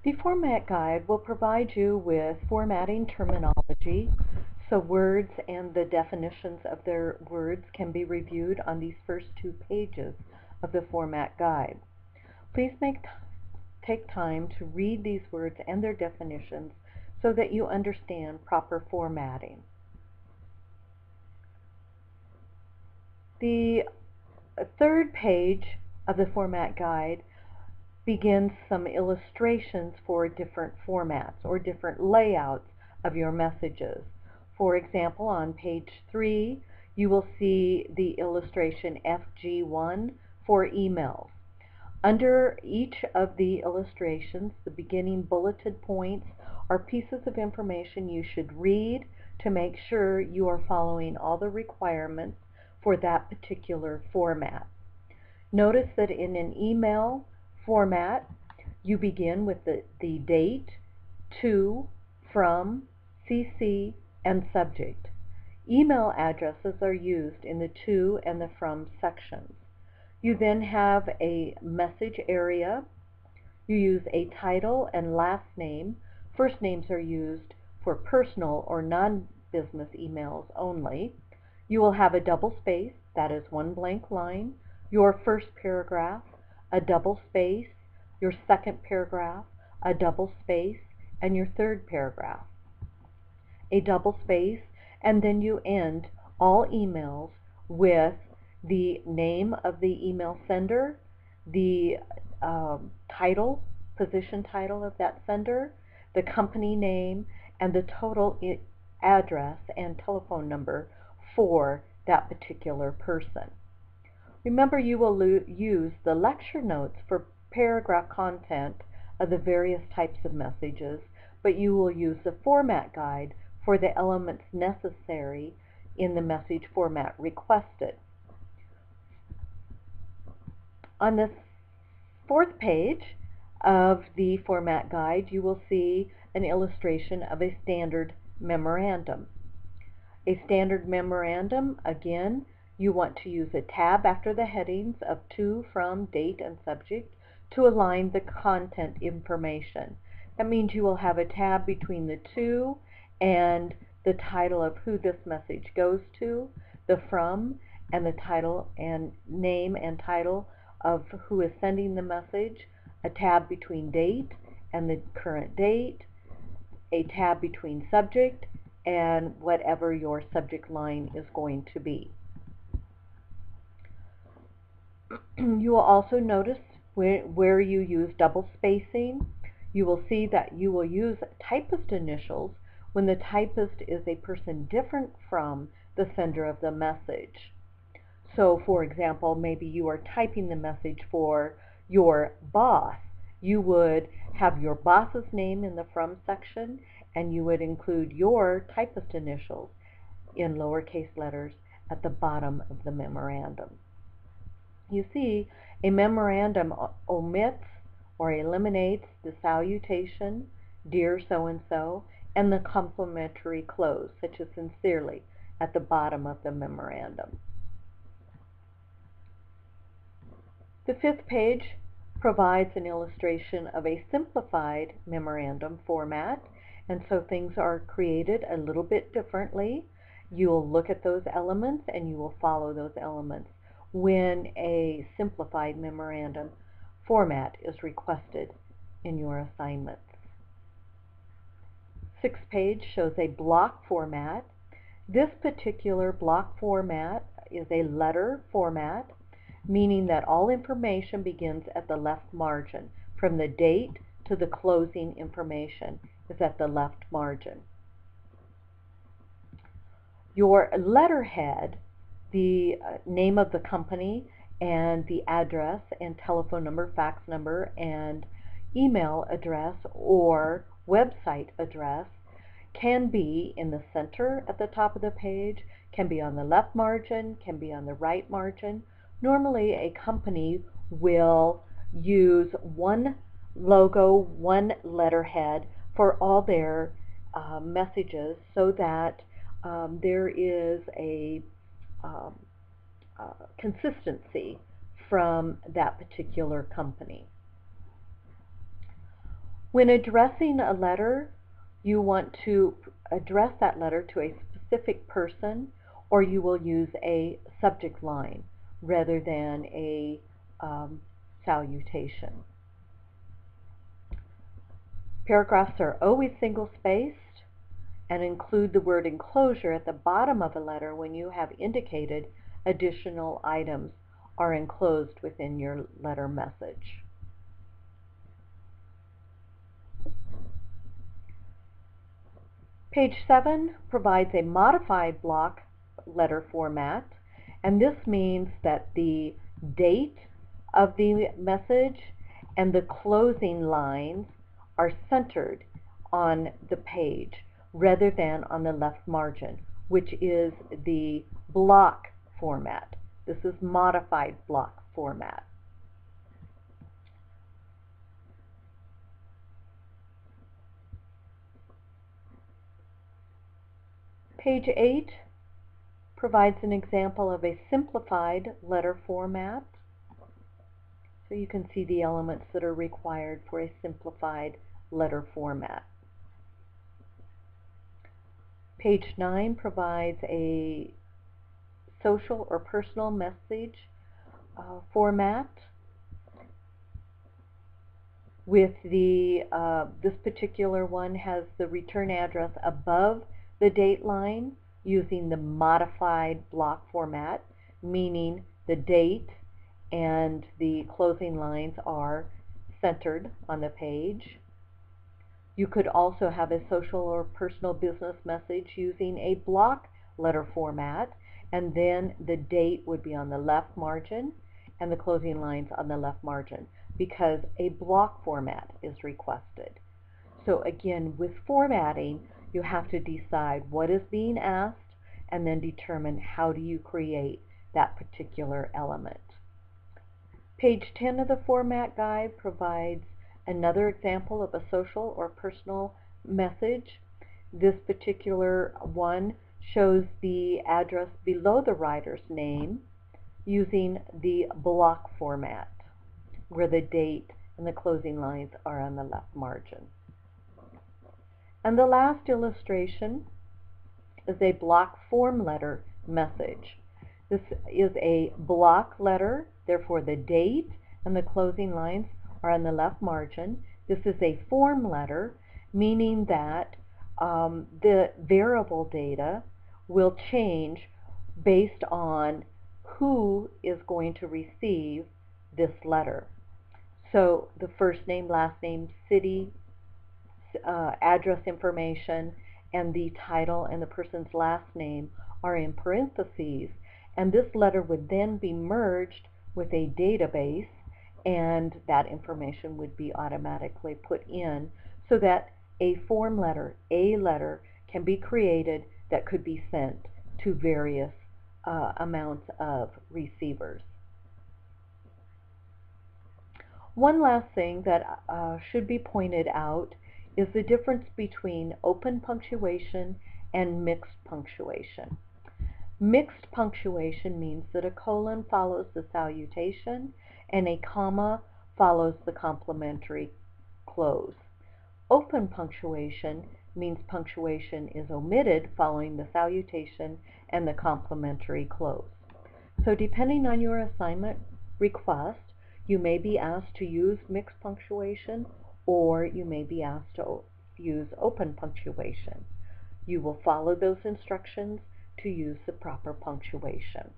The format guide will provide you with formatting terminology, so words and the definitions of their words can be reviewed on these first 2 pages of the format guide. Please take time to read these words and their definitions so that you understand proper formatting. The 3rd page of the format guide begins some illustrations for different formats or different layouts of your messages. For example, on page 3, you will see the illustration FG1 for emails. Under each of the illustrations, the beginning bulleted points are pieces of information you should read to make sure you are following all the requirements for that particular format. Notice that in an email format, you begin with the date, to, from, CC, and subject. Email addresses are used in the to and the from sections. You then have a message area. You use a title and last name. First names are used for personal or non-business emails only. You will have a double space, that is one blank line, your first paragraph, a double space, your second paragraph, a double space, and your third paragraph. A double space, and then you end all emails with the name of the email sender, the title, position title of that sender, the company name, and the total address and telephone number for that particular person. Remember, you will use the lecture notes for paragraph content of the various types of messages, but you will use the format guide for the elements necessary in the message format requested. On the 4th page of the format guide, you will see an illustration of a standard memorandum. A standard memorandum, again, you want to use a tab after the headings of to, from, date, and subject to align the content information. That means you will have a tab between the to and the title of who this message goes to, the from, and the title and name and title of who is sending the message, a tab between date and the current date, a tab between subject and whatever your subject line is going to be. You will also notice where you use double spacing. You will see that you will use typist initials when the typist is a person different from the sender of the message. So, for example, maybe you are typing the message for your boss. You would have your boss's name in the from section, and you would include your typist initials in lowercase letters at the bottom of the memorandum. You see, a memorandum omits or eliminates the salutation, dear so-and-so, and the complimentary close, such as sincerely, at the bottom of the memorandum. The 5th page provides an illustration of a simplified memorandum format, and so things are created a little bit differently. You'll look at those elements and you will follow those elements when a simplified memorandum format is requested in your assignments. 6th page shows a block format. This particular block format is a letter format, meaning that all information begins at the left margin. From the date to the closing information is at the left margin. Your letterhead, the name of the company and the address and telephone number, fax number, and email address or website address can be in the center at the top of the page, can be on the left margin, can be on the right margin. Normally, a company will use one logo, one letterhead for all their messages so that there is a consistency from that particular company. When addressing a letter, you want to address that letter to a specific person, or you will use a subject line rather than a salutation. Paragraphs are always single-spaced and include the word enclosure at the bottom of a letter when you have indicated additional items are enclosed within your letter message. Page 7 provides a modified block letter format, and this means that the date of the message and the closing lines are centered on the page rather than on the left margin, which is the block format. This is modified block format. Page 8 provides an example of a simplified letter format. So you can see the elements that are required for a simplified letter format. Page 9 provides a social or personal message format with the this particular one has the return address above the date line using the modified block format, meaning the date and the closing lines are centered on the page. You could also have a social or personal business message using a block letter format, and then the date would be on the left margin and the closing lines on the left margin because a block format is requested. So again, with formatting, you have to decide what is being asked and then determine how do you create that particular element. Page 10 of the format guide provides another example of a social or personal message. This particular one shows the address below the writer's name using the block format, where the date and the closing lines are on the left margin. And the last illustration is a block form letter message. This is a block letter, therefore the date and the closing lines are on the left margin. This is a form letter, meaning that the variable data will change based on who is going to receive this letter. So the first name, last name, city, address information, and the title and the person's last name are in parentheses, and this letter would then be merged with a database, and that information would be automatically put in so that a form letter, a letter, can be created that could be sent to various amounts of receivers. One last thing that should be pointed out is the difference between open punctuation and mixed punctuation. Mixed punctuation means that a colon follows the salutation and a comma follows the complementary close. Open punctuation means punctuation is omitted following the salutation and the complementary close. So depending on your assignment request, you may be asked to use mixed punctuation or you may be asked to use open punctuation. You will follow those instructions to use the proper punctuation.